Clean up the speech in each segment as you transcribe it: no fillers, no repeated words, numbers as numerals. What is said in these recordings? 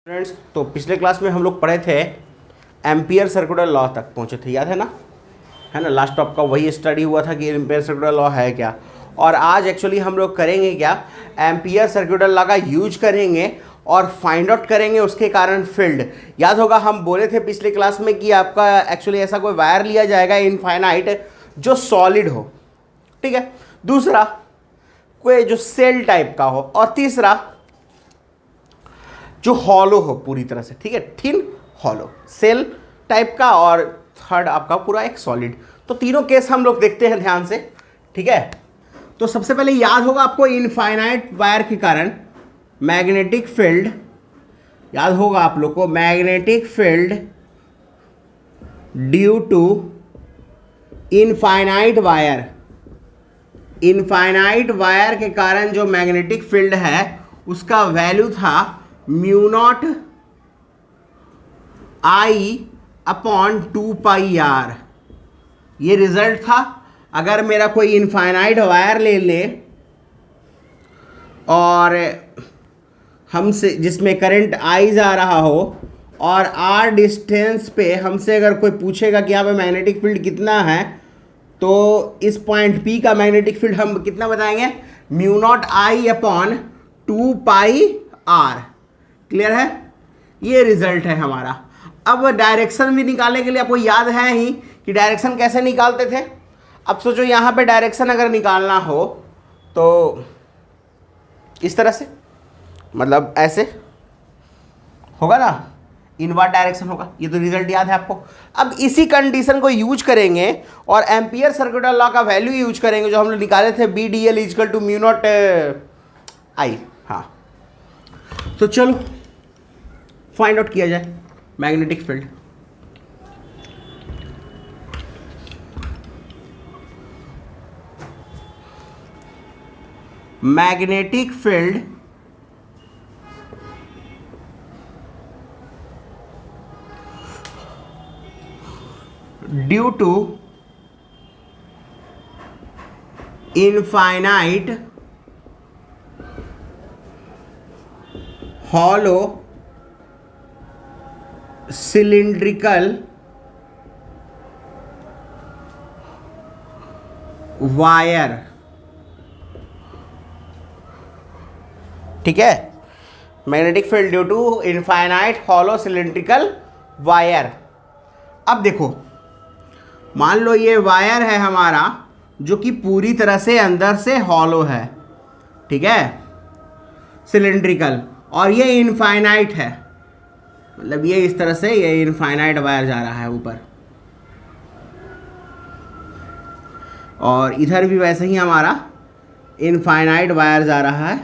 Friends, तो पिछले class में हम लोग पढ़े थे एम्पियर सर्कुलर लॉ तक पहुंचे थे, याद है ना। लास्ट टॉप का वही स्टडी हुआ था कि एम्पियर सर्कुलर लॉ है क्या। और आज एक्चुअली हम लोग करेंगे क्या, एम्पियर सर्कुलर लॉ का यूज करेंगे और फाइंड आउट करेंगे उसके कारण फील्ड। याद होगा हम बोले थे पिछले क्लास में कि आपका एक्चुअली ऐसा कोई वायर लिया जाएगा इनफाइनाइट जो सॉलिड हो, ठीक है। दूसरा कोई जो सेल टाइप का हो, और तीसरा जो हॉलो हो पूरी तरह से, ठीक है, थिन हॉलो सेल टाइप का, और थर्ड आपका पूरा एक सॉलिड। तो तीनों केस हम लोग देखते हैं ध्यान से, ठीक है। तो सबसे पहले याद होगा आपको इनफाइनाइट वायर के कारण मैग्नेटिक फील्ड, याद होगा आप लोग को magnetic field due to infinite wire. Infinite wire के कारण जो मैग्नेटिक फील्ड है उसका वैल्यू था mu naught I upon 2πr। ये रिजल्ट था। अगर मेरा कोई इनफाइनाइट वायर ले ले और हमसे जिसमें करंट आई जा रहा हो और r डिस्टेंस पे हमसे अगर कोई पूछेगा कि यहाँ पे मैग्नेटिक फील्ड कितना है, तो इस पॉइंट P का मैग्नेटिक फील्ड हम कितना बताएंगे, mu naught I upon 2πr। Clear है, ये रिजल्ट है हमारा। अब डायरेक्शन भी निकालने के लिए आपको याद है ही कि डायरेक्शन कैसे निकालते थे। अब सोचो यहाँ पे डायरेक्शन अगर निकालना हो तो इस तरह से, मतलब ऐसे होगा ना, इनवर्ट डायरेक्शन होगा। ये तो रिजल्ट याद है आपको। अब इसी कंडीशन को यूज करेंगे और एम्पियर सर्कुलर लॉ का वैल्यू यूज करेंगे जो हम लोग निकाले थे, B D L is equal to mu not I. हाँ, तो चलो फाइंड आउट किया जाए magnetic field. Magnetic field due to infinite hollow cylindrical wire, ठीक है। Magnetic field due to infinite hollow cylindrical wire. अब देखो, मान लो ये वायर है हमारा जो कि पूरी तरह से अंदर से हॉलो है, ठीक है, सिलिंड्रिकल, और ये इनफाइनाइट है, मतलब ये इस तरह से ये इनफाइनाइट वायर जा रहा है ऊपर, और इधर भी वैसे ही हमारा इनफाइनाइट वायर जा रहा है,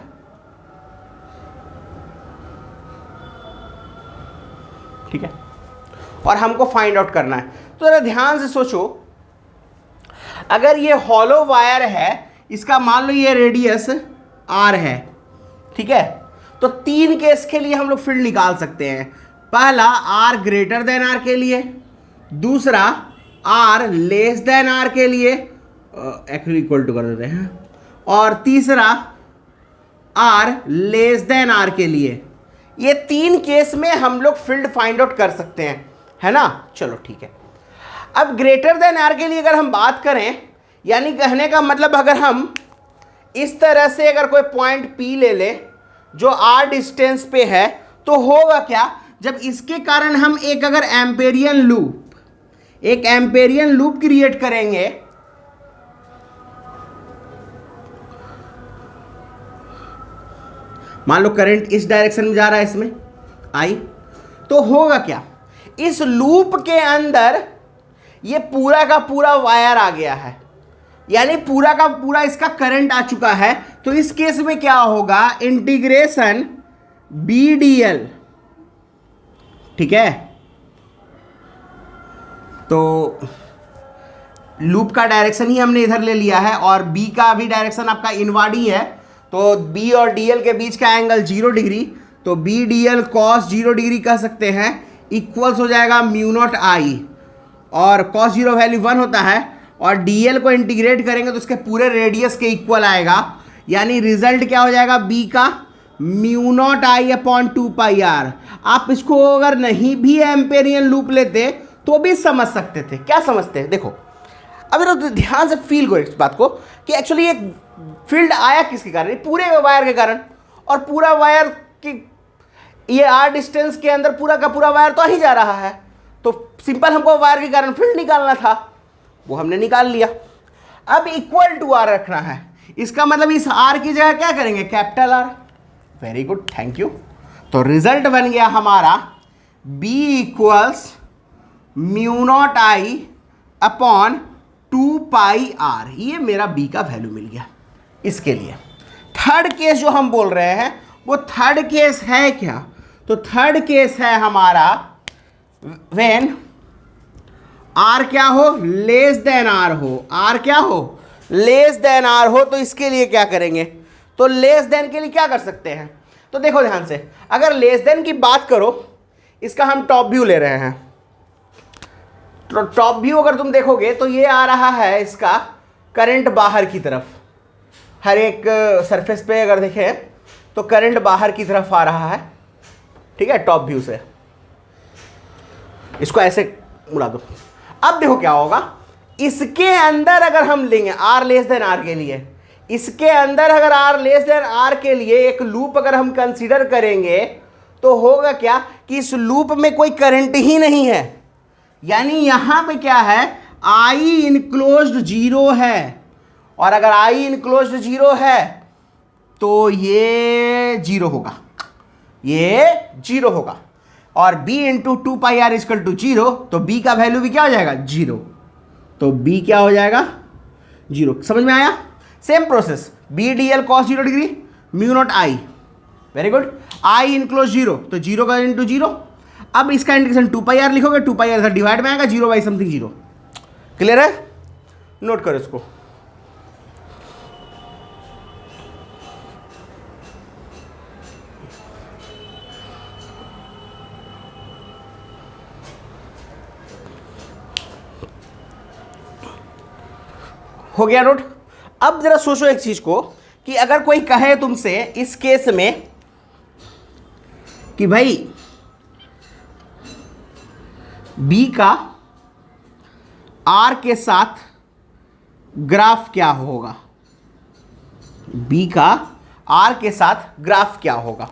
ठीक है। और हमको फाइंड आउट करना है। तो जरा ध्यान से सोचो, अगर ये हॉलो वायर है, इसका मान लो ये रेडियस r है, ठीक है, तो तीन केस के लिए हम लोग फील्ड निकाल सकते हैं। पहला r ग्रेटर देन r के लिए, दूसरा r लेस देन r के लिए, एक्चुअली इक्वल टू कर देते हैं, और तीसरा r लेस देन r के लिए। ये तीन केस में हम लोग फील्ड फाइंड आउट कर सकते हैं, है ना। चलो ठीक है। अब ग्रेटर देन r के लिए अगर हम बात करें, यानी कहने का मतलब अगर हम इस तरह से अगर कोई पॉइंट P ले ले जो r डिस्टेंस पे है, तो होगा क्या, जब इसके कारण हम एक अगर एम्पेरियन लूप क्रिएट करेंगे, मान लो करंट इस डायरेक्शन में जा रहा है, इसमें आई, तो होगा क्या, इस लूप के अंदर ये पूरा का पूरा वायर आ गया है, यानी पूरा का पूरा इसका करंट आ चुका है। तो इस केस में क्या होगा, इंटीग्रेशन बी डी एल, ठीक है। तो लूप का डायरेक्शन ही हमने इधर ले लिया है और बी का भी डायरेक्शन आपका इनवर्ड ही है, तो बी और डी एल के बीच का एंगल 0 डिग्री, तो B D L cos 0 degree कह सकते हैं, इक्वल्स हो जाएगा म्यू नॉट आई, और कॉस 0 वैल्यू 1 होता है, और डी एल को इंटीग्रेट करेंगे तो उसके पूरे रेडियस के इक्वल आएगा, यानी रिजल्ट क्या हो जाएगा, बी का mu naught I upon 2πr। आप इसको अगर नहीं भी एम्पेरियन लूप लेते तो भी समझ सकते थे। क्या समझते हैं, देखो अब तो ध्यान से फील करो इस बात को कि एक्चुअली एक फील्ड आया किसके कारण, पूरे वायर के कारण। और पूरा वायर की ये r डिस्टेंस के अंदर पूरा का पूरा वायर तो आ ही जा रहा है, तो सिंपल हमको वायर के कारण फील्ड निकालना था, वो हमने निकाल लिया। अब इक्वल टू r रखना है, इसका मतलब इस r की जगह क्या करेंगे, capital R। Very good, thank you. तो रिजल्ट बन गया हमारा b equals mu not I upon 2πr। ये मेरा b का वैल्यू मिल गया। इसके लिए थर्ड केस जो हम बोल रहे हैं वो थर्ड केस है क्या, तो थर्ड केस है हमारा व्हेन r क्या हो, लेस देन r हो। r क्या हो, लेस देन r हो। तो इसके लिए क्या करेंगे, तो लेस देन के लिए क्या कर सकते हैं, तो देखो ध्यान से, अगर लेस देन की बात करो, इसका हम टॉप व्यू ले रहे हैं। तो टॉप व्यू अगर तुम देखोगे तो ये आ रहा है इसका करंट बाहर की तरफ। हर एक सरफेस पे अगर देखें तो करंट बाहर की तरफ आ रहा है, ठीक है, टॉप व्यू से। इसको ऐसे मुड़ा दो। अब देखो क्या होगा, इसके अंदर अगर हम लेंगे r लेस देन r के लिए, इसके अंदर अगर r लेस देन r के लिए एक लूप अगर हम कंसीडर करेंगे तो होगा क्या कि इस लूप में कोई करंट ही नहीं है, यानी यहां पे क्या है, I इनक्लोज्ड 0 है। और अगर I इनक्लोज्ड 0 है तो ये 0 होगा, ये 0 होगा। और b into 2πr is equal to 0, तो b का वैल्यू भी क्या हो जाएगा, 0। तो b क्या हो जाएगा, 0। समझ में आया। Same process, b dl cos 0 degree mu naught i। Very good. I enclose 0, तो 0 का इंटू 0। अब इसका इंटीग्रेशन 2πr लिखोगे, 2πr से डिवाइड में आएगा, 0 बाई समथिंग 0। क्लियर है, नोट करो इसको। हो गया नोट। अब जरा सोचो एक चीज को कि अगर कोई कहे तुमसे इस केस में कि भाई b का r के साथ ग्राफ क्या होगा, b का r के साथ ग्राफ क्या होगा,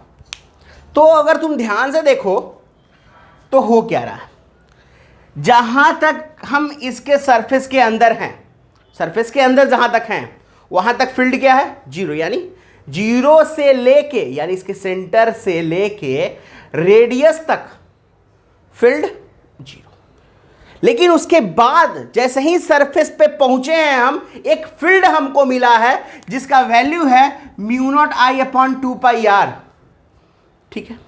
तो अगर तुम ध्यान से देखो तो हो क्या रहा है, जहां तक हम इसके सरफेस के अंदर हैं, सरफेस के अंदर जहां तक हैं वहां तक फील्ड क्या है, 0। यानी 0 से लेके, यानी इसके सेंटर से लेके रेडियस तक फील्ड 0। लेकिन उसके बाद जैसे ही सरफेस पे पहुंचे हैं हम, एक फील्ड हमको मिला है जिसका वैल्यू है mu not I upon 2πr। ठीक है,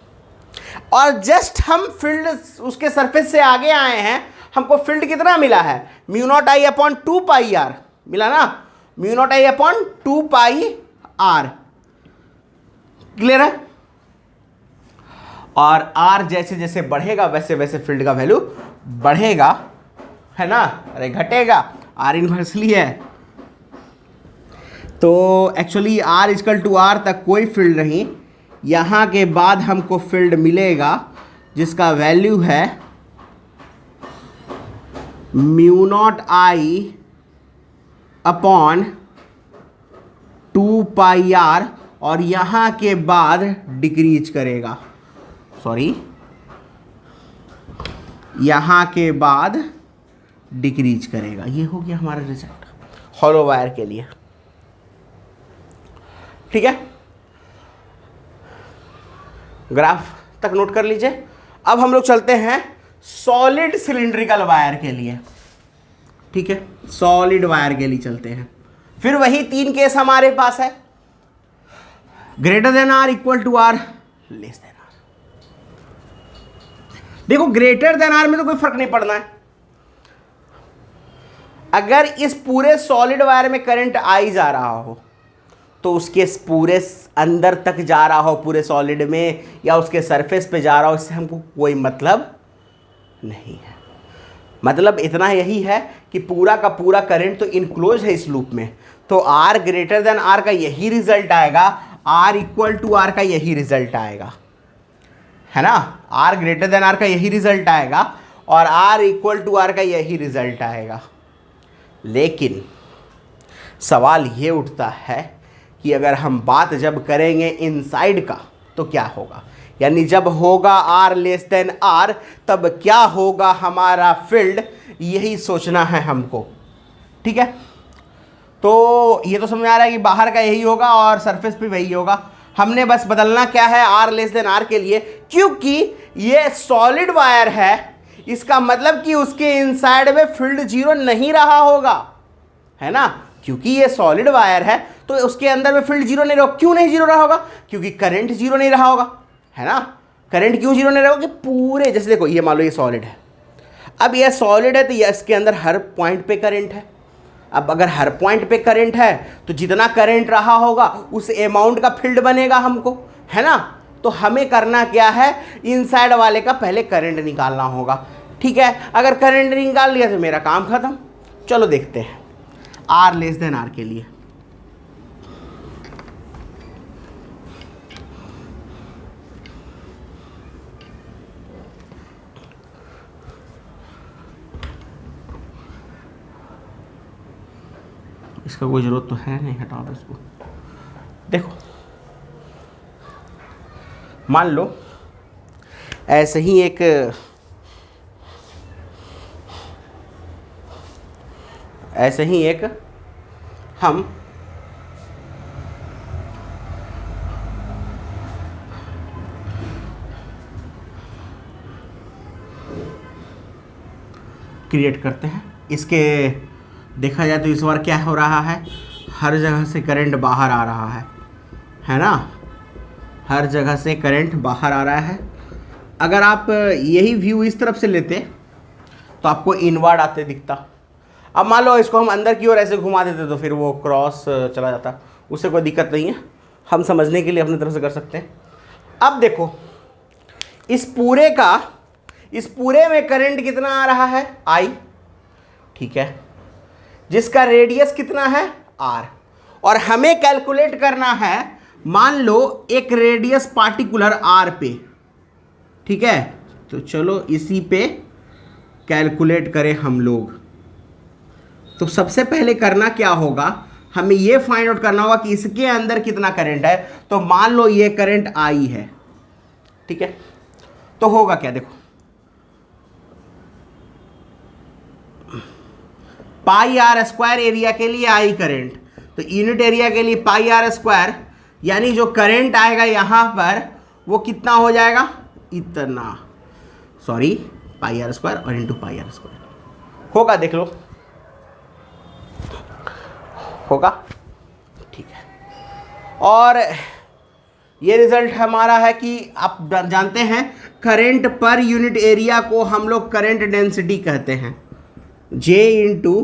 और जस्ट हम फील्ड उसके सरफेस से आगे आए हैं, हमको फील्ड कितना मिला है, mu not I upon 2πr मिला ना, mu naught I upon 2πr। Clear है। और r जैसे जैसे बढ़ेगा वैसे वैसे फील्ड का वैल्यू बढ़ेगा, है ना, अरे घटेगा, r इनवर्सली है। तो actually r equal to r तक कोई फील्ड नहीं, यहां के बाद हमको फील्ड मिलेगा जिसका वैल्यू है mu not I upon 2πr, और यहां के बाद डिक्रीज करेगा, सॉरी यहां के बाद डिक्रीज करेगा। ये हो गया हमारा रिजल्ट हॉलो वायर के लिए। ठीक है, ग्राफ तक नोट कर लीजिए। अब हम लोग चलते हैं सॉलिड सिलिंड्रिकल वायर के लिए। ठीक है, सॉलिड वायर के लिए चलते हैं। फिर वही 3 केस हमारे पास है, greater than R, equal to R, less than R. देखो ग्रेटर देन आर में तो कोई फर्क नहीं पड़ना है। अगर इस पूरे सॉलिड वायर में करंट आई जा रहा हो तो उसके पूरे अंदर तक जा रहा हो, पूरे सॉलिड में, या उसके सरफेस पे जा रहा हो, इससे हमको कोई मतलब नहीं है। मतलब इतना यही है कि पूरा का पूरा करंट तो इनक्लोज है इस लूप में, तो R ग्रेटर देन R का यही रिजल्ट आएगा। आर इक्वल टू आर का यही रिजल्ट आएगा, है ना, आर ग्रेटर देन आर का यही रिजल्ट आएगा और आर इक्वल टू आर का यही रिजल्ट आएगा। लेकिन सवाल ये उठता है कि अगर हम बात जब करेंगे इनसाइड का तो क्या होगा, यानी जब होगा आर लेस देन आर तब क्या होगा हमारा फील्ड, यही सोचना है हमको। ठीक है, तो ये तो समझ आ रहा है कि बाहर का यही होगा और सरफेस पे वही होगा। हमने बस बदलना क्या है आर लेस देन आर के लिए, क्योंकि ये सॉलिड वायर है, इसका मतलब कि उसके इनसाइड में फील्ड जीरो नहीं रहा होगा, है ना, क्योंकि ये सॉलिड वायर है तो उसके अंदर में फील्ड जीरो नहीं रहा। क्यों नहीं जीरो रहा होगा, क्योंकि करंट जीरो नहीं रहा होगा, है ना। करंट क्यों जीरो नहीं रहा होगा कि पूरे, जैसे देखो ये मान लो ये सॉलिड है, अब ये सॉलिड है तो ये इसके अंदर हर पॉइंट पे करंट है। अब अगर हर पॉइंट पे करंट है तो जितना करंट रहा होगा उस अमाउंट का फील्ड बनेगा हमको, है ना। तो हमें करना क्या है, इनसाइड वाले का पहले करंट निकालना होगा। ठीक है, अगर करंट निकाल लिया तो मेरा काम खत्म। चलो देखते हैं आर लेस देन आर के लिए। इसका कोई ज़रूरत तो है नहीं, हटाओ इसको। देखो मान लो ऐसे ही एक हम क्रिएट करते हैं। इसके देखा जाए तो इस बार क्या हो रहा है, हर जगह से करंट बाहर आ रहा है ना, हर जगह से करंट बाहर आ रहा है। अगर आप यही व्यू इस तरफ से लेते तो आपको इनवर्ड आते दिखता। अब मान लो इसको हम अंदर की ओर ऐसे घुमा देते तो फिर वो क्रॉस चला जाता, उससे कोई दिक्कत नहीं है, हम समझने के लिए अपनी तरफ से कर सकते हैं। अब देखो इस पूरे में करंट कितना आ रहा है, आई, ठीक है, जिसका रेडियस कितना है, आर, और हमें कैलकुलेट करना है मान लो एक रेडियस पार्टिकुलर आर पे। ठीक है, तो चलो इसी पे कैलकुलेट करें हम लोग। तो सबसे पहले करना क्या होगा, हमें ये फाइंड आउट करना होगा कि इसके अंदर कितना करंट है। तो मान लो ये करंट आई है, ठीक है, तो होगा क्या, देखो पाई आर स्क्वायर एरिया के लिए आई करंट, तो यूनिट एरिया के लिए पाई आर स्क्वायर, यानी जो करंट आएगा यहां पर वो कितना हो जाएगा, इतना, सॉरी पाई आर स्क्वायर और इंटू पाई आर स्क्वायर होगा, देख लो होगा, ठीक है। और ये रिजल्ट हमारा है कि आप जानते हैं करंट पर यूनिट एरिया को हम लोग करंट डेंसिटी कहते हैं, J into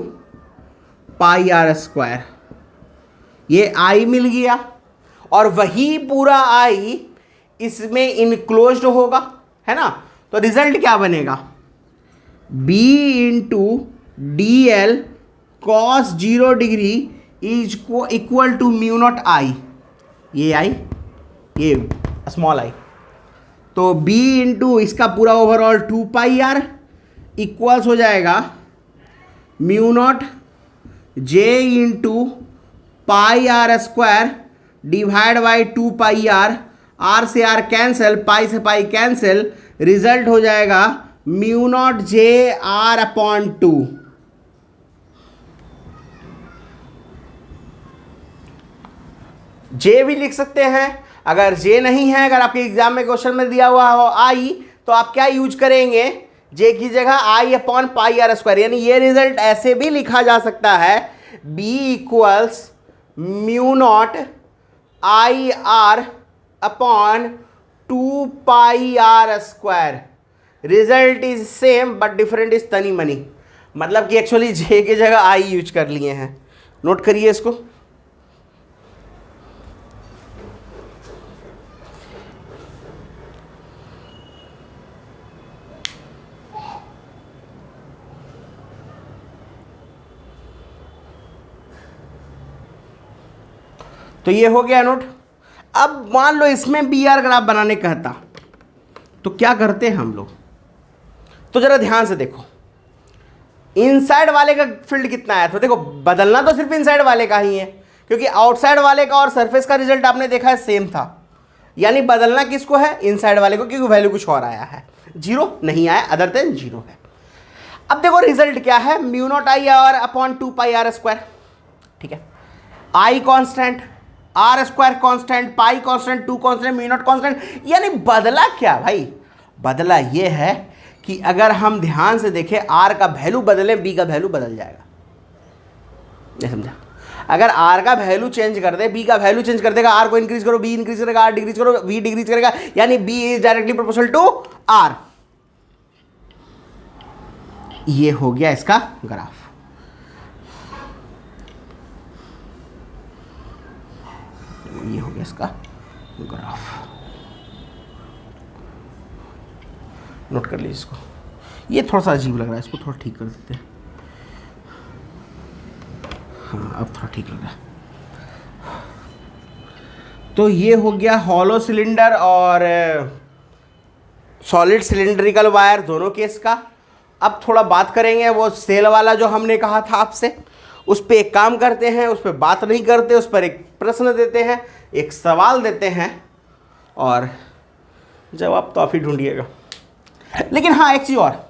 pi R square. ये आई मिल गया और वही पूरा आई इसमें इनक्लोज्ड होगा, है ना। तो रिजल्ट क्या बनेगा, B into D L cos 0 degree is को equal to mu not I, ये आई, ये स्मॉल आई, तो B इंटू इसका पूरा ओवरऑल 2 पाई आर इक्वल्स हो जाएगा mu naught J into pi R square divide by 2 pi R, R से R cancel, pi से पाई कैंसिल, रिजल्ट हो जाएगा mu naught J R upon 2। J भी लिख सकते हैं, अगर J नहीं है, अगर आपके एग्जाम में क्वेश्चन में दिया हुआ हो I, तो आप क्या यूज करेंगे, J की जगह I upon pi R square, यानी ये रिजल्ट ऐसे भी लिखा जा सकता है B equals mu not I R upon 2 pi R square. Result is same but different is तनी मनी, मतलब कि एक्चुअली J की जगह I यूज कर लिए हैं। नोट करिए इसको। तो ये हो गया नोट। अब मान लो इसमें बी आर ग्राफ बनाने कहता तो क्या करते हैं हम लोग, तो जरा ध्यान से देखो इनसाइड वाले का फील्ड कितना आया था, देखो बदलना तो सिर्फ इनसाइड वाले का ही है क्योंकि आउटसाइड वाले का और सरफेस का रिजल्ट आपने देखा है सेम था, यानी बदलना किसको है, इनसाइड वाले को, क्योंकि वैल्यू कुछ और आया है, जीरो नहीं आया, अदर देन जीरो है। अब देखो रिजल्ट क्या है, mu not I R upon 2 pi R square, ठीक है, I constant, R square constant, pi constant, 2 constant, mu not constant, यानी बदला क्या भाई, बदला ये है कि अगर हम ध्यान से देखें आर का वैल्यू बदले बी का वैल्यू बदल जाएगा, ये समझा, अगर आर का वैल्यू चेंज कर दे बी का वैल्यू चेंज कर देगा, आर को इंक्रीज करो बी इंक्रीज करेगा, आर डिक्रीज करो वी डिक्रीज करेगा, यानी B is directly proportional to R. ये हो गया इसका ग्राफ। ये हो गया इसका ग्राफ, नोट कर लीजिए इसको। ये थोड़ा सा अजीब लग रहा है, इसको थोड़ा ठीक कर देते हैं। हाँ अब थोड़ा ठीक लग रहा है। तो ये हो गया हॉलो सिलेंडर और सॉलिड सिलेंड्रिकल वायर दोनों केस का। अब थोड़ा बात करेंगे वो सेल वाला जो हमने कहा था आपसे, उस पर एक काम करते हैं, उस पर बात नहीं करते, उस पर एक प्रश्न देते हैं, एक सवाल देते हैं और जवाब तो आप ही ढूंढिएगा। लेकिन हाँ एक चीज़ और,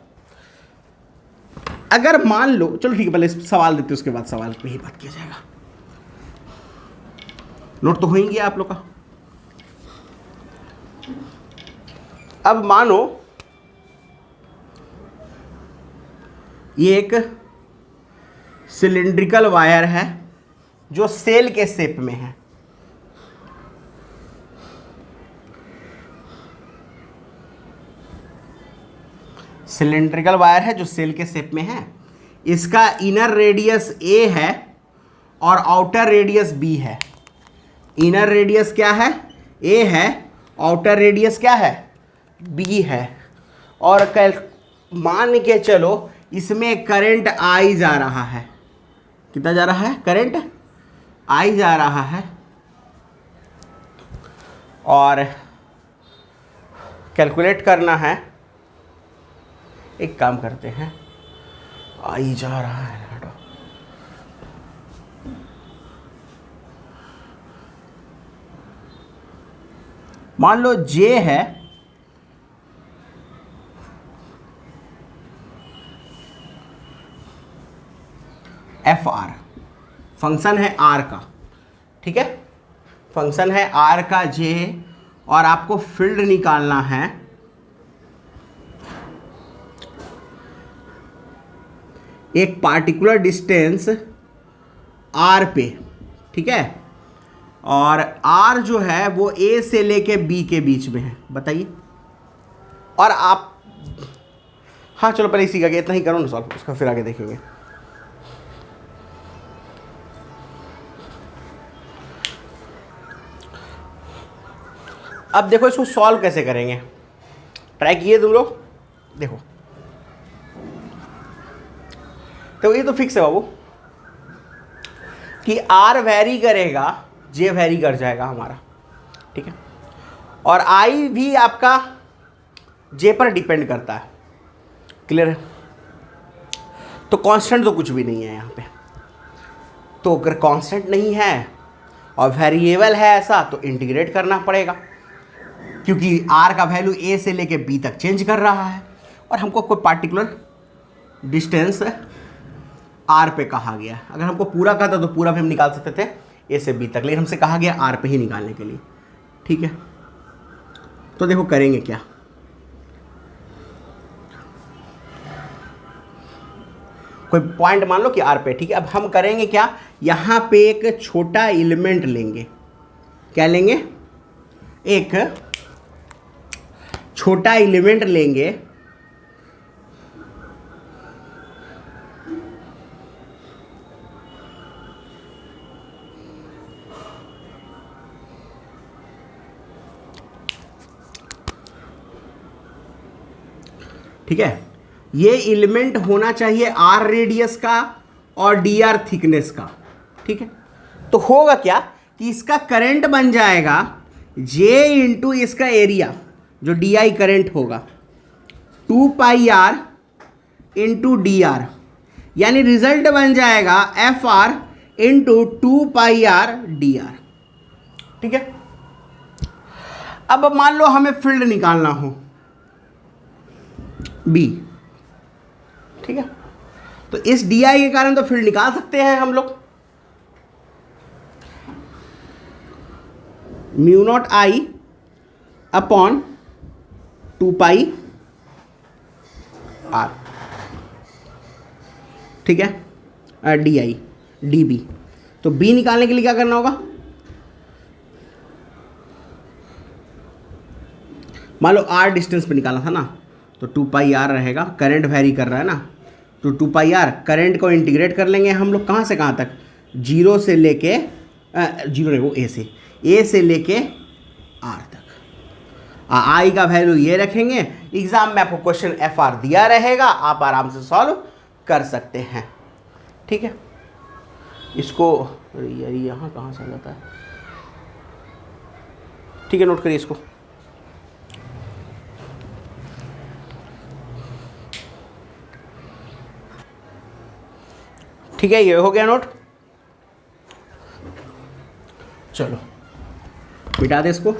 अगर मान लो, चलो ठीक है पहले सवाल देते उसके बाद सवाल पे ही बात किया जाएगा। नोट तो हो ही गया आप लोग का। अब मानो ये एक सिलिंड्रिकल वायर है जो सेल के शेप में है, सिलिंड्रिकल वायर है जो सेल के शेप में है, इसका इनर रेडियस ए है और आउटर रेडियस बी है। इनर रेडियस क्या है, ए है, आउटर रेडियस क्या है, बी है। और मान के चलो इसमें करंट आई जा रहा है, कितना जा रहा है, करंट आई जा रहा है, और कैलकुलेट करना है। एक काम करते हैं, आई जा रहा है, मान लो जे है एफ आर, फंक्शन है आर का, ठीक है, फंक्शन है आर का जे, और आपको फील्ड निकालना है एक पार्टिकुलर डिस्टेंस आर पे, ठीक है, और आर जो है वो ए से लेके बी के बीच में है, बताइए। और आप, हाँ चलो पहले इसी का इतना ही करो ना सॉल्व, उसका फिर आगे देखेंगे। अब देखो इसको सॉल्व कैसे करेंगे, ट्राई किए तुम लोग, देखो तो ये तो फिक्स है बाबू कि आर वेरी करेगा, जे वेरी कर जाएगा हमारा, ठीक है, और आई भी आपका जे पर डिपेंड करता है, क्लियर है। तो कांस्टेंट तो कुछ भी नहीं है यहाँ पे, तो अगर कांस्टेंट नहीं है और वेरिएबल है ऐसा तो इंटीग्रेट करना पड़ेगा, क्योंकि आर का वैल्यू ए से लेके बी तक चेंज कर रहा है और हमको कोई पार्टिकुलर डिस्टेंस आर पे कहा गया। अगर हमको पूरा कहता तो पूरा भी हम निकाल सकते थे ए से बी तक, लेकिन हमसे कहा गया आर पे ही निकालने के लिए, ठीक है। तो देखो करेंगे क्या, कोई पॉइंट मान लो कि आर पे, ठीक है। अब हम करेंगे क्या, यहाँ पे एक छोटा एलिमेंट लेंगे, क्या लेंगे, एक छोटा एलिमेंट लेंगे, ठीक है। ये एलिमेंट होना चाहिए आर रेडियस का और डी आर थिकनेस का, ठीक है। तो होगा क्या कि इसका करंट बन जाएगा जे इंटू इसका एरिया जो डी आई करेंट होगा 2 pi are into D R, यानी रिजल्ट बन जाएगा F R into 2 pi R D R. ठीक है, अब मान लो हमें फील्ड निकालना हो बी। ठीक है, तो इस डी आई के कारण तो फील्ड निकाल सकते हैं हम लोग। Mu not I upon 2 pi R. ठीक है, डी आई डी बी। तो बी निकालने के लिए क्या करना होगा, मान लो आर डिस्टेंस पे निकालना था ना, तो 2 पाई आर रहेगा, करंट वेरी कर रहा है ना, तो 2 पाई आर करंट को इंटीग्रेट कर लेंगे हम लोग कहाँ से कहाँ तक, जीरो से लेके जीरो नहीं, वो ए से लेके आर तक। आई का वैल्यू ये रखेंगे, एग्जाम में आपको क्वेश्चन एफ आर दिया रहेगा, आप आराम से सॉल्व कर सकते हैं। ठीक है, इसको यार यहाँ कहाँ से आ जाता है, ठीक है, नोट करिए इसको। ठीक है, ये हो गया नोट। चलो मिटा दे इसको।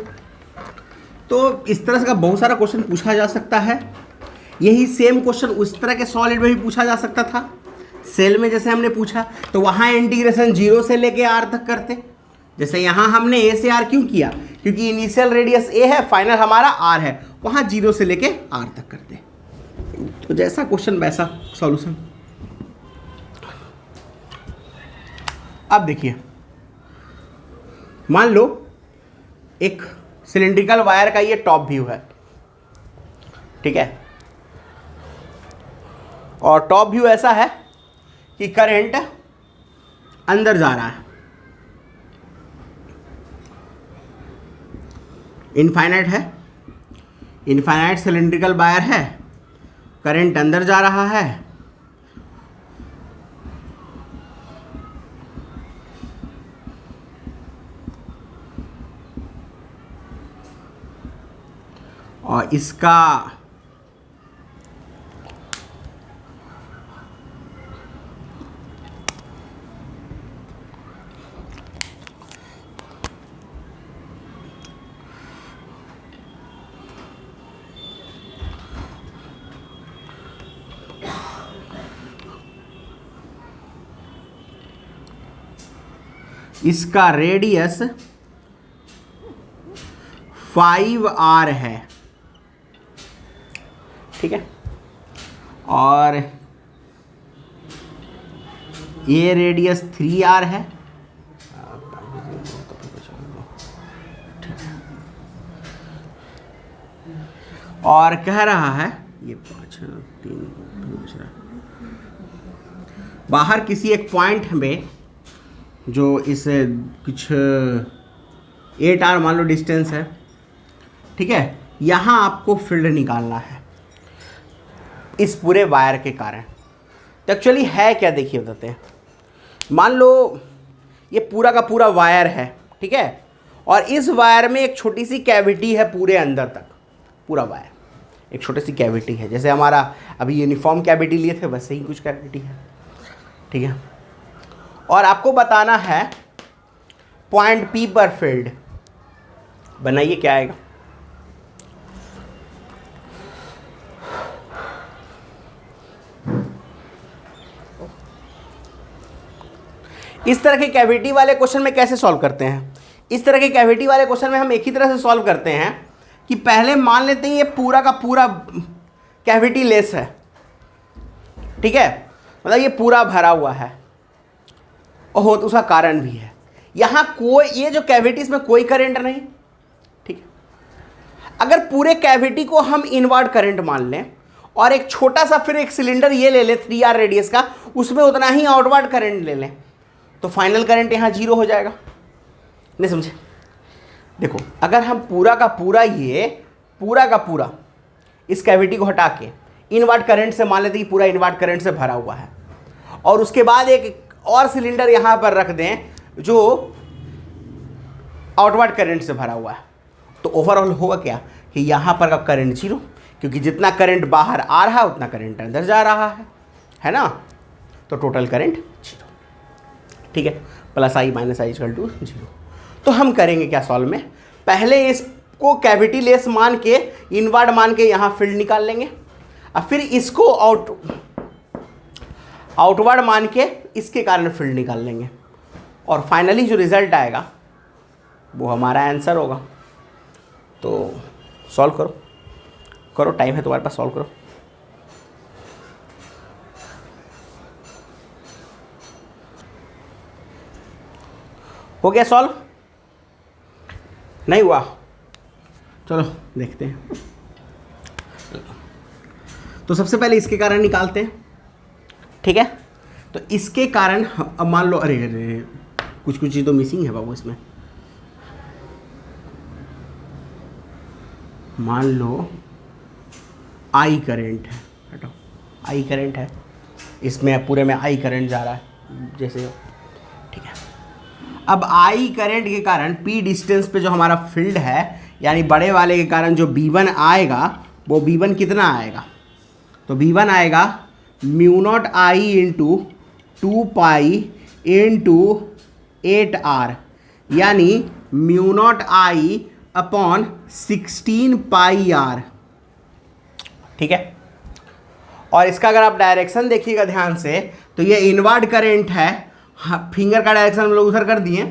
तो इस तरह से का बहुत सारा क्वेश्चन पूछा जा सकता है। यही सेम क्वेश्चन उस तरह के सॉलिड में भी पूछा जा सकता था। सेल में जैसे हमने पूछा तो वहाँ इंटीग्रेशन जीरो से लेके आर तक करते। जैसे यहाँ हमने ए से आर क्यों किया, क्योंकि इनिशियल रेडियस ए है, फाइनल हमारा आर है, वहाँ जीरो से लेके आर तक करते। तो जैसा क्वेश्चन वैसा सॉल्यूशन। अब देखिए, मान लो एक सिलेंड्रिकल वायर का ये टॉप व्यू है। ठीक है, और टॉप व्यू ऐसा है कि करंट अंदर जा रहा है, इनफाइनाइट है, इनफाइनाइट सिलेंड्रिकल वायर है, करंट अंदर जा रहा है, और इसका इसका रेडियस 5r है। ठीक है, और ये रेडियस 3r है। और कह रहा है ये 5 3 बच रहा है, बाहर किसी एक पॉइंट में जो इस कुछ 8r मान लो डिस्टेंस है। ठीक है, यहाँ आपको फील्ड निकालना है इस पूरे वायर के कारण। तो एक्चुअली है क्या, देखिए बताते हैं। मान लो ये पूरा का पूरा वायर है। ठीक है, और इस वायर में एक छोटी सी कैविटी है, पूरे अंदर तक पूरा वायर एक छोटी सी कैविटी है। जैसे हमारा अभी यूनिफॉर्म कैविटी लिए थे वैसे ही कुछ कैविटी है। ठीक है, और आपको बताना है पॉइंट P पर फील्ड। बनाइए, क्या आएगा, इस तरह के कैविटी वाले क्वेश्चन में कैसे सॉल्व करते हैं। इस तरह के कैविटी वाले क्वेश्चन में हम एक ही तरह से सॉल्व करते हैं कि पहले मान लेते हैं ये पूरा का पूरा कैविटी लेस है। ठीक है, मतलब ये पूरा भरा हुआ है और तो उसका कारण भी है, यहाँ कोई ये जो कैविटी इसमें कोई करंट नहीं। ठीक है, अगर पूरे कैविटी को हम इनवर्ट करंट मान लें और एक छोटा सा फिर एक सिलेंडर ये ले लें 3r रेडियस का, उसमें उतना ही आउटवर्ड करंट ले लें, तो फाइनल करंट यहाँ जीरो हो जाएगा। नहीं समझे? देखो, अगर हम पूरा का पूरा इस कैविटी को हटा के इनवर्ट करंट से मान लेते कि पूरा इनवर्ट करंट से भरा हुआ है, और उसके बाद एक और सिलेंडर यहाँ पर रख दें जो आउटवर्ड करंट से भरा हुआ है, तो ओवरऑल होगा क्या कि यहाँ पर का करंट जीरो, क्योंकि जितना करंट बाहर आ रहा है उतना करंट अंदर जा रहा है ना। तो टोटल करंट जीरो, ठीक है, plus I minus I equal to zero. तो हम करेंगे क्या सॉल्व में, पहले इसको कैविटी लेस मान के इनवर्ड मान के यहाँ फील्ड निकाल लेंगे, और फिर इसको आउटवर्ड मान के इसके कारण फील्ड निकाल लेंगे, और फाइनली जो रिजल्ट आएगा वो हमारा आंसर होगा। तो सॉल्व करो, टाइम है तुम्हारे पास, सॉल्व करो। हो गया सॉल्व? नहीं हुआ? चलो देखते हैं। तो सबसे पहले इसके कारण निकालते हैं, ठीक है। तो इसके कारण अब मान लो, अरे कुछ चीज़ तो मिसिंग है बाबू इसमें। मान लो आई करंट है, हटो, आई करंट है, इसमें पूरे में आई करंट जा रहा है जैसे, ठीक है। अब आई करंट के कारण पी डिस्टेंस पे जो हमारा फील्ड है, यानी बड़े वाले के कारण जो B1 आएगा वो B1 कितना आएगा, तो B1 आएगा mu not I into 2 into 8R, यानी म्यू नॉट आई अपॉन 16 ठीक है। और इसका अगर आप डायरेक्शन देखिएगा ध्यान से, तो ये इनवर्ड करंट है, फिंगर का डायरेक्शन हम लोग उधर कर दिए,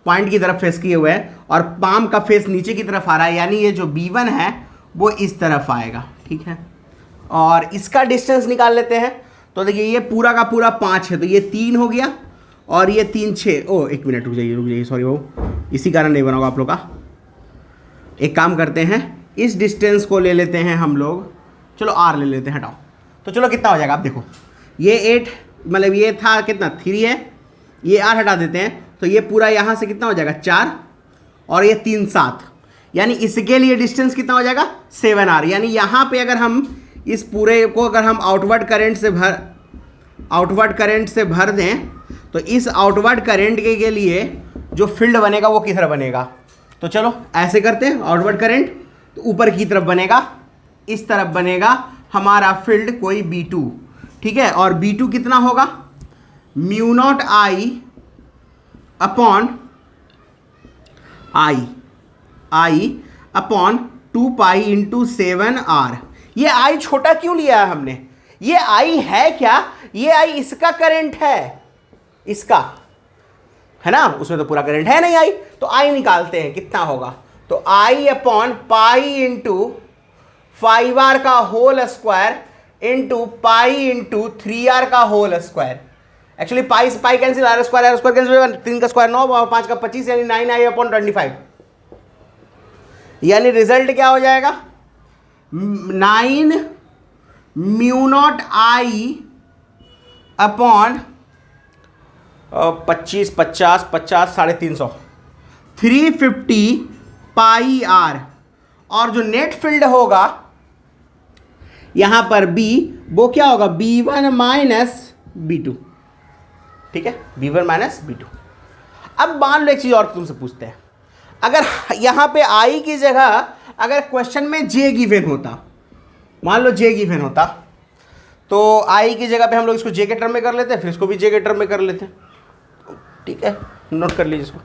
पॉइंट की तरफ फेस किए हुए हैं, और पाम का फेस नीचे की तरफ आ रहा है, यानी ये जो B1 है वो इस तरफ आएगा, ठीक है। और इसका डिस्टेंस निकाल लेते हैं, तो देखिए ये पूरा का पूरा 5 है, तो ये 3 हो गया, और ये 3 6, ओ एक मिनट रुक जाइए, सॉरी वो इसी कारण नहीं बना होगा आप लोग का। एक काम करते हैं, इस डिस्टेंस को ले लेते हैं हम लोग, चलो R ले लेते हैं, हटाओ। तो चलो कितना हो जाएगा आप देखो, ये 8 मतलब ये था कितना 3 है, ये R हटा देते हैं, तो ये पूरा यहाँ से कितना हो जाएगा 4, और ये 3 7, यानी इसके लिए डिस्टेंस कितना हो जाएगा 7R। यानी यहाँ पे अगर हम इस पूरे को अगर हम आउटवर्ड करंट से भर दें, तो इस आउटवर्ड करंट के लिए जो फील्ड बनेगा वो किधर बनेगा, तो चलो ऐसे करते हैं। आउटवर्ड करंट तो ऊपर की तरफ बनेगा, इस तरफ बनेगा हमारा फील्ड कोई B2, ठीक है। और B2 कितना होगा, mu naught I upon I upon 2 into 7R। ये आई छोटा क्यों लिया है हमने, ये आई है क्या, ये आई इसका करंट है, इसका है ना, उसमें तो पूरा करंट है नहीं आई, तो आई निकालते हैं कितना होगा, तो आई अपॉन पाई इंटू 5R का whole square into pi into 3R का होल स्क्वायर। एक्चुअली पाई से pi cancel, R square cancel, 3 का स्क्वायर 9 और 5 का 25, यानी 9i अपॉन 25, यानी रिजल्ट क्या हो जाएगा 9 mu naught I upon 25 50 50 350 350 pi R। और जो नेट फील्ड होगा यहां पर B, वो क्या होगा B1 माइनस B2, ठीक है, B1 माइनस B2। अब मान लो एक चीज और तुमसे पूछते हैं, अगर यहां पे I की जगह अगर क्वेश्चन में J गिवन होता, मान लो J गिवन होता, तो I की जगह पे हम लोग इसको J के टर्म में कर लेते हैं, फिर इसको भी J के टर्म में कर लेते हैं, ठीक है, नोट कर लीजिए इसको।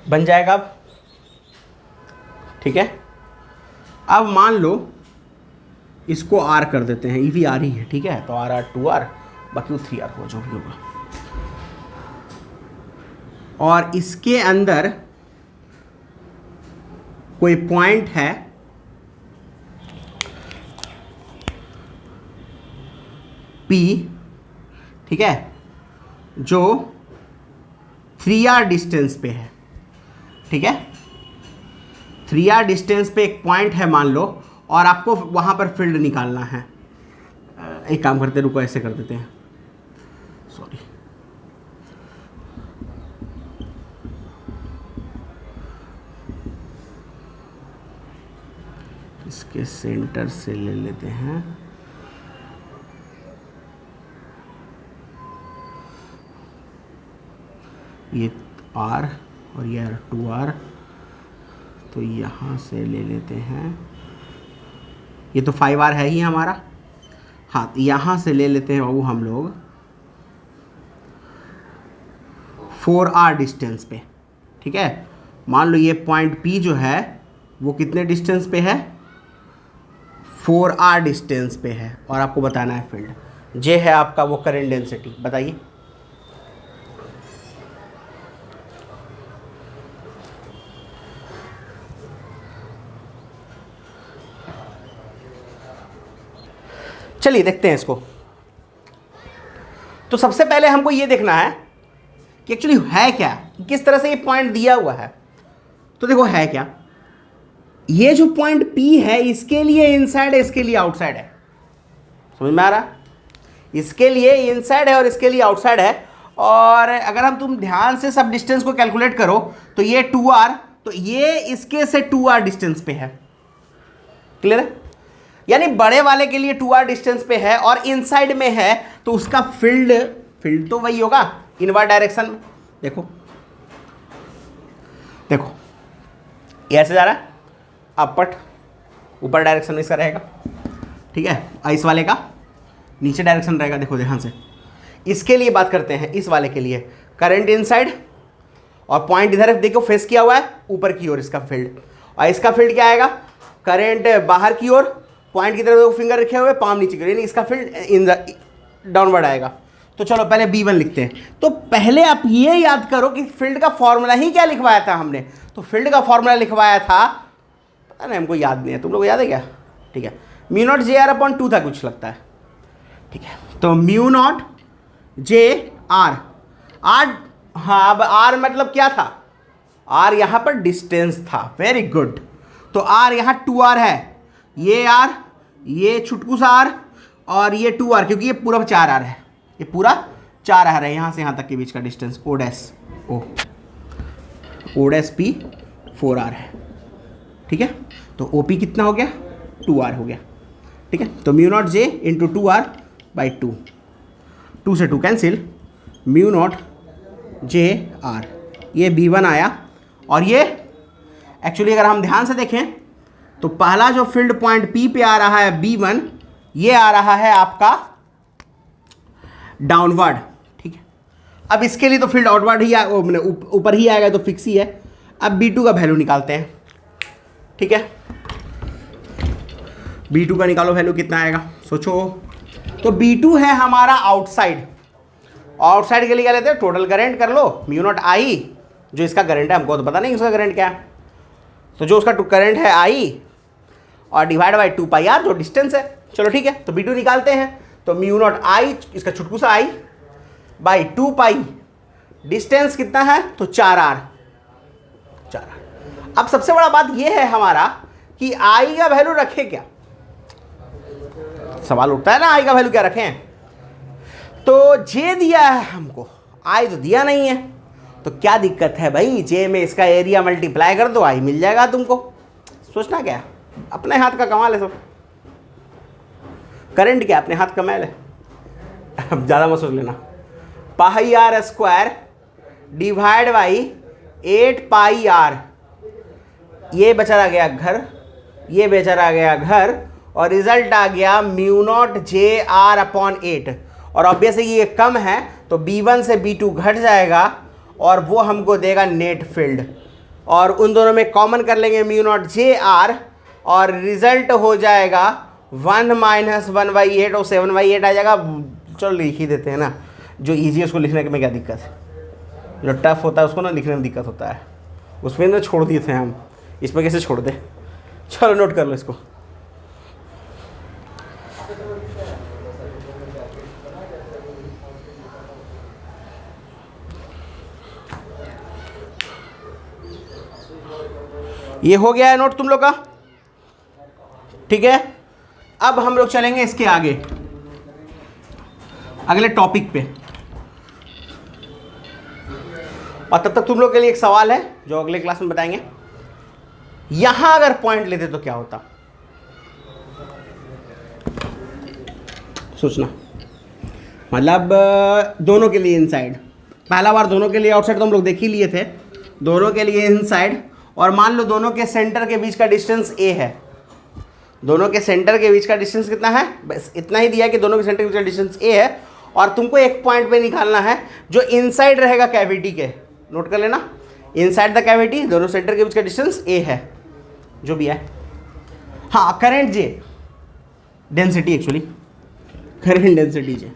बन जाएगा अब, ठीक है। अब मान लो इसको R कर देते हैं, EV R ही है, ठीक है, तो R 2R बाकी वो 3R हो जो भी होगा। और इसके अंदर कोई पॉइंट है P, ठीक है, जो 3R डिस्टेंस पे है, ठीक है, 3R डिस्टेंस पे एक पॉइंट है मान लो, और आपको वहां पर फील्ड निकालना है। एक काम करते, रुको ऐसे कर देते हैं, सॉरी, इसके सेंटर से ले लेते हैं, ये R और ये 2R, तो यहाँ से ले लेते हैं, ये तो 5R है ही हमारा। हाँ, यहाँ से ले लेते हैं वो हम लोग 4R डिस्टेंस पे। ठीक है, मान लो ये पॉइंट P जो है वो कितने डिस्टेंस पे है, 4R डिस्टेंस पे है, और आपको बताना है फील्ड। J है आपका वो करंट डेंसिटी, बताइए। चलिए देखते हैं इसको। तो सबसे पहले हमको ये देखना है कि एक्चुअली है क्या, किस तरह से ये पॉइंट दिया हुआ है। तो देखो है क्या, ये जो पॉइंट P है इसके लिए इनसाइड है, इसके लिए आउटसाइड है। समझ में आ रहा? इसके लिए इनसाइड है और इसके लिए आउटसाइड है। और अगर हम तुम ध्यान से सब डिस्टेंस को कैलकुलेट करो तो ये 2R, तो ये इसके से 2R डिस्टेंस पे है। क्लियर है? यानी बड़े वाले के लिए 2R डिस्टेंस पे है और इनसाइड में है, तो उसका फील्ड तो वही होगा इनवर्ड डायरेक्शन में। देखो देखो, ये ऐसे जा रहा है, अपवर्ड ऊपर डायरेक्शन में इसका रहेगा। ठीक है, और इस वाले का नीचे डायरेक्शन रहेगा। देखो ध्यान से, इसके लिए बात करते हैं, इस वाले के लिए करंट इनसाइड और पॉइंट इधर देखो फेस किया हुआ है ऊपर की ओर इसका फील्ड, और इसका फील्ड क्या आएगा, करंट बाहर की ओर, पॉइंट की तरफ फिंगर रखे हुए, पाम नीचे की ओर, यानी इसका फील्ड इन डाउनवर्ड आएगा। तो चलो पहले B1 लिखते हैं। तो पहले आप ये याद करो कि फील्ड का फॉर्मूला ही क्या लिखवाया था हमने। तो फील्ड का फॉर्मूला लिखवाया था, पता नहीं हमको याद नहीं है, तुम लोग याद है क्या? ठीक है, μ0 JR/2 था कुछ लगता है। ठीक है, तो μ0 JR, हाँ अब R मतलब क्या था, R यहाँ पर डिस्टेंस था। वेरी गुड, तो R यहाँ 2R है, ये R, ये छुटकू सा R और ये 2R, क्योंकि ये पूरा 4R है, ये पूरा 4R है, यहाँ से यहाँ तक के बीच का डिस्टेंस O' P 4R है। ठीक है, तो OP कितना हो गया, 2R हो गया। ठीक है, तो μ0 J इंटू 2R/2, 2 से 2 कैंसिल, μ0 JR, ये B1 आया। और ये एक्चुअली अगर हम ध्यान से देखें तो पहला जो फील्ड पॉइंट P पे आ रहा है B1, ये आ रहा है आपका डाउनवर्ड। ठीक है, अब इसके लिए तो फील्ड आउटवर्ड ही ऊपर ही आएगा, तो फिक्स ही है। अब B2 का वैल्यू निकालते हैं। ठीक है, B2 का निकालो, वैल्यू कितना आएगा सोचो। तो B2 है हमारा आउटसाइड, आउटसाइड के लिए क्या लेते हैं, टोटल करंट कर लो μ0 I, जो इसका करंट है, हमको तो पता नहीं इसका करंट क्या है, तो जो उसका करंट है I और डिवाइड बाई 2πr जो डिस्टेंस है। चलो ठीक है, तो B2 निकालते हैं। तो μ0 I, इसका छुटकू सा I बाई 2π, डिस्टेंस कितना है, तो 4R। अब सबसे बड़ा बात यह है हमारा कि I का वैल्यू रखे क्या, सवाल उठता है ना, I का वैल्यू क्या रखें। तो J दिया है हमको, I तो दिया नहीं है, तो क्या दिक्कत है भाई, J में इसका एरिया मल्टीप्लाई कर दो, I मिल जाएगा तुमको। सोचना क्या, अपने हाथ का कमाल है सब, करंट क्या अपने हाथ कमाल है। अब ज़्यादा मत सोच लेना। πr² डिवाइड बाई 8πr, ये बेचारा गया घर, ये बेचारा गया घर, और रिजल्ट आ गया μ0 JR/8। और ऑब्वियसली ये कम है, तो B1 से B2 घट जाएगा और वो हमको देगा नेट फील्ड, और उन दोनों में कॉमन कर लेंगे μ0 JR, और रिजल्ट हो जाएगा 1 - 1/8 और 7/8 आ जाएगा। चलो लिख ही देते हैं ना, जो ईजी है उसको लिखने में क्या दिक्कत है, जो टफ होता है उसको ना लिखने में दिक्कत होता है। उसमें ना छोड़ दिए थे हम, इसमें कैसे छोड़ दे। चलो नोट कर लो इसको। ये हो गया है नोट तुम लोग का। ठीक है, अब हम लोग चलेंगे इसके आगे अगले टॉपिक पे, और तब तक तुम लोग के लिए एक सवाल है जो अगले क्लास में बताएंगे। यहां अगर पॉइंट लेते तो क्या होता, सोचना, मतलब दोनों के लिए इनसाइड, पहला बार दोनों के लिए आउटसाइड तो हम लोग देख ही लिए थे, दोनों के लिए इनसाइड, और मान लो दोनों के सेंटर के बीच का डिस्टेंस a है, दोनों के सेंटर के बीच का डिस्टेंस कितना है, बस इतना ही दिया कि दोनों के सेंटर के बीच का डिस्टेंस a है, और तुमको एक पॉइंट पे निकालना है जो इनसाइड रहेगा कैविटी के, नोट कर लेना, इनसाइड द कैविटी दोनों सेंटर के बीच का डिस्टेंस a है, जो भी है। हाँ, current J, density actually, current density J।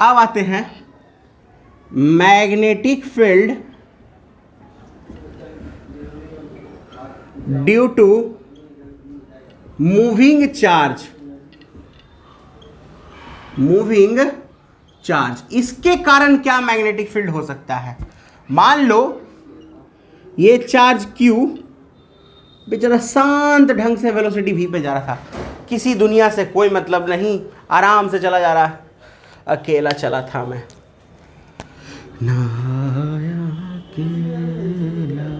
अब आते हैं magnetic field due to moving charge, moving charge, इसके कारण क्या मैग्नेटिक फील्ड हो सकता है। मान लो ये चार्ज Q बेचारा शांत ढंग से वेलोसिटी v पे जा रहा था, किसी दुनिया से कोई मतलब नहीं, आराम से चला जा रहा है, अकेला चला था मैं, नहाया अकेला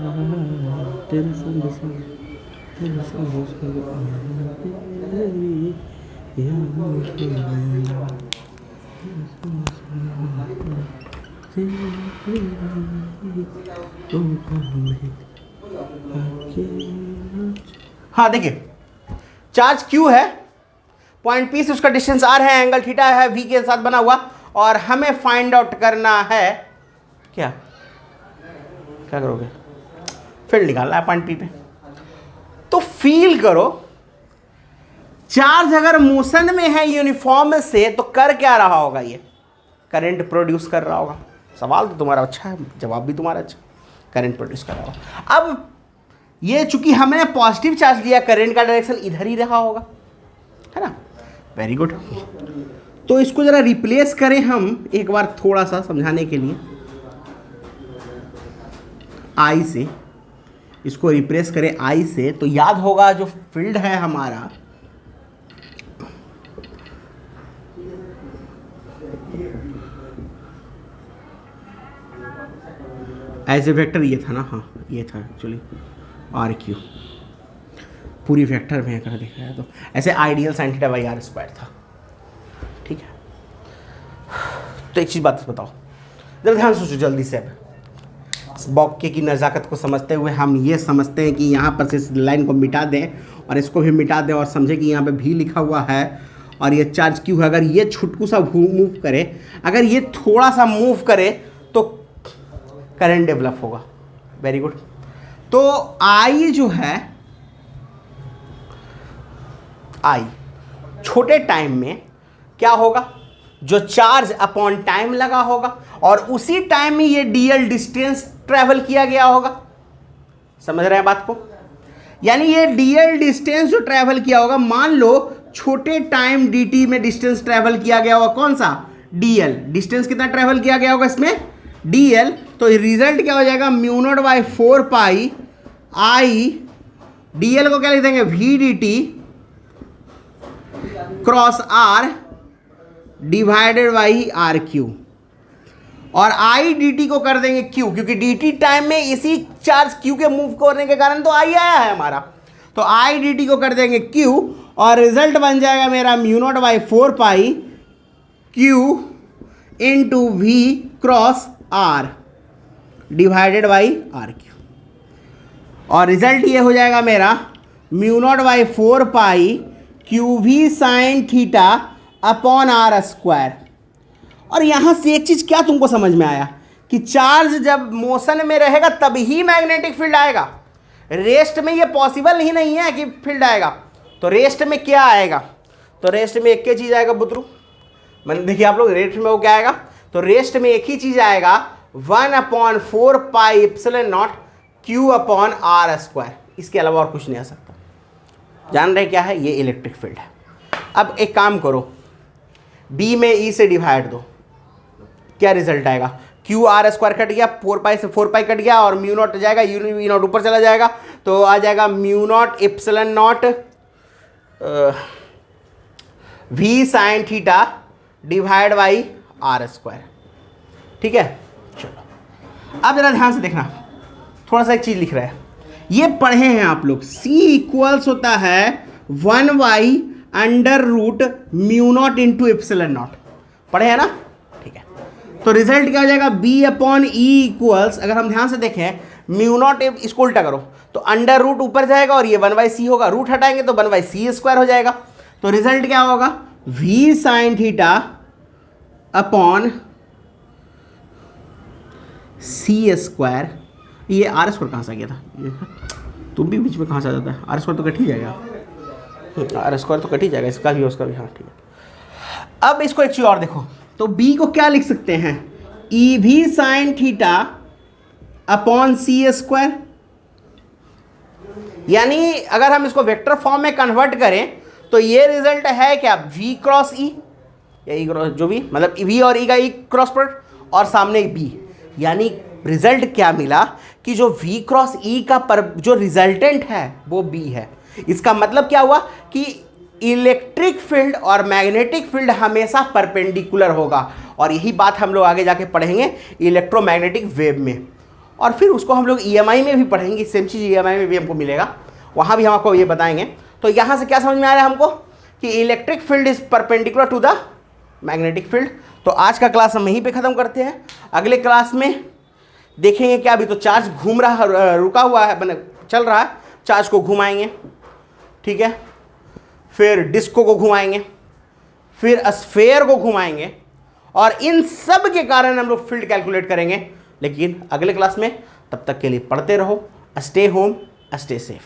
तेरे संग संग, तेरे संग संग हाँ देखिए, चार्ज Q है, पॉइंट P से उसका डिस्टेंस R है, एंगल थीटा है V के साथ बना हुआ, और हमें फाइंड आउट करना है क्या, क्या करोगे, फील्ड निकालना है पॉइंट P पे। तो फील करो, चार्ज अगर मोशन में है यूनिफॉर्म से तो कर क्या रहा होगा, ये करंट प्रोड्यूस कर रहा होगा। सवाल तो तुम्हारा अच्छा है, जवाब भी तुम्हारा अच्छा, करंट प्रोड्यूस कर रहा होगा। अब ये चूंकि हमने पॉजिटिव चार्ज लिया, करंट का डायरेक्शन इधर ही रहा होगा, है ना, वेरी गुड। तो इसको जरा रिप्लेस करें हम एक बार थोड़ा सा समझाने के लिए, आई से इसको रिप्लेस करें आई से, तो याद होगा जो फील्ड है हमारा, एज ए वेक्टर ये था ना, हाँ ये था एक्चुअली आर क्यू, पूरी वेक्टर में अगर देखा है तो ऐसे ideal sine theta by R square था, ठीक है। तो एक चीज़ बात बताओ, जरा ध्यान सोचो जल्दी से। अब इस बॉक्के की नज़ाकत को समझते हुए हम ये समझते हैं कि यहाँ पर से इस लाइन को मिटा दें और इसको भी मिटा दें, और समझे कि यहाँ पे भी लिखा हुआ है और ये चार्ज क्यू है। अगर ये छुटकू सा मूव करे, अगर ये थोड़ा सा मूव करे तो करंट डेवलप होगा, वेरी गुड। तो आई जो है, आई छोटे टाइम में क्या होगा, जो चार्ज अपॉन टाइम लगा होगा और उसी टाइम में ये डीएल डिस्टेंस ट्रेवल किया गया होगा, समझ रहे हैं बात को। यानी ये डीएल डिस्टेंस जो ट्रेवल किया होगा, मान लो छोटे टाइम dt में डिस्टेंस ट्रेवल किया गया होगा, कौन सा, डीएल, डिस्टेंस कितना ट्रेवल किया गया होगा इसमें, डीएल। तो रिजल्ट क्या हो जाएगा, mu naught by 4 pi I, DL को क्या लिख देंगे, V D T cross R divided by R Q, और आई डी टी को कर देंगे क्यू, क्योंकि डी टी टाइम में इसी चार्ज क्यू के मूव करने के कारण तो आई आया है हमारा, तो आई डी टी को कर देंगे क्यू, और रिजल्ट बन जाएगा मेरा mu naught by 4 pi Q into V cross R divided by R Q, और रिजल्ट ये हो जाएगा मेरा mu naught by 4 pi Q V sine theta upon R square. और यहाँ से एक चीज़ क्या तुमको समझ में आया कि चार्ज जब मोशन में रहेगा तभी मैग्नेटिक फील्ड आएगा, रेस्ट में ये पॉसिबल ही नहीं है कि फील्ड आएगा। तो रेस्ट में क्या आएगा, तो रेस्ट में एक ही चीज़ आएगा बुतरू, मैंने देखिए आप लोग, रेस्ट में वो क्या आएगा, तो रेस्ट में एक ही चीज़ आएगा 1/4 pi epsilon naught Q upon R square, इसके अलावा और कुछ नहीं आ सकता। जान रहे क्या है, ये इलेक्ट्रिक फील्ड है। अब एक काम करो, बी में ई से डिवाइड दो, क्या रिजल्ट आएगा, क्यू आर स्क्वायर कट गया, 4 पाई से 4 पाई कट गया, और म्यू नॉट जाएगा, यू नॉट ऊपर चला जाएगा, तो आ जाएगा mu naught epsilon naught V sine theta divide by R square, ठीक है। चलो अब जरा ध्यान से देखना, थोड़ा सा एक चीज़ लिख रहा है, ये पढ़े हैं आप लोग, C इक्वल्स होता है 1y under root mu naught into epsilon naught, पढ़े हैं ना? ठीक है, तो रिजल्ट क्या हो जाएगा, बी अपॉन ई इक्वल्स, अगर हम ध्यान से देखें म्यू नॉट इसको उल्टा करो तो अंडर रूट ऊपर जाएगा और ये 1/c होगा, रूट हटाएंगे तो 1/c² हो जाएगा। तो रिजल्ट क्या होगा, v sign theta upon c²। ये r² कहाँ से आ गया था, तुम भी बीच में कहाँ से आ जाता है, r² तो कट ही जाएगा, r² तो कट ही जाएगा, इसका भी उसका भी, हाँ ठीक है। अब इसको एक चीज़ और देखो, तो b को क्या लिख सकते हैं, ई भी साइन थीटा अपॉन c²। यानी अगर हम इसको वेक्टर फॉर्म में कन्वर्ट करें तो ये रिजल्ट है क्या, v क्रॉस ई या ई क्रॉस जो भी, मतलब v और e का ई क्रॉस प्रोडक्ट और सामने b। यानी रिजल्ट क्या मिला कि जो v क्रॉस ई का जो रिजल्टेंट है वो b है। इसका मतलब क्या हुआ कि इलेक्ट्रिक फील्ड और मैग्नेटिक फील्ड हमेशा परपेंडिकुलर होगा, और यही बात हम लोग आगे जाके पढ़ेंगे इलेक्ट्रोमैग्नेटिक वेव में, और फिर उसको हम लोग EMI में भी पढ़ेंगे, सेम चीज़ EMI में भी हमको मिलेगा, वहाँ भी हम आपको ये बताएंगे। तो यहाँ से क्या समझ में आ रहा है हमको कि electric field is perpendicular to the magnetic field. तो आज का क्लास हम यहीं पे ख़त्म करते हैं, अगले क्लास में देखेंगे क्या, अभी तो चार्ज घूम रहा, रुका हुआ है, मैंने चल रहा है, चार्ज को घुमाएंगे, ठीक है, फिर डिस्को को घुमाएंगे, फिर स्फेयर को घुमाएंगे, और इन सब के कारण हम लोग फील्ड कैलकुलेट करेंगे, लेकिन अगले क्लास में। तब तक के लिए पढ़ते रहो, स्टे होम, स्टे सेफ।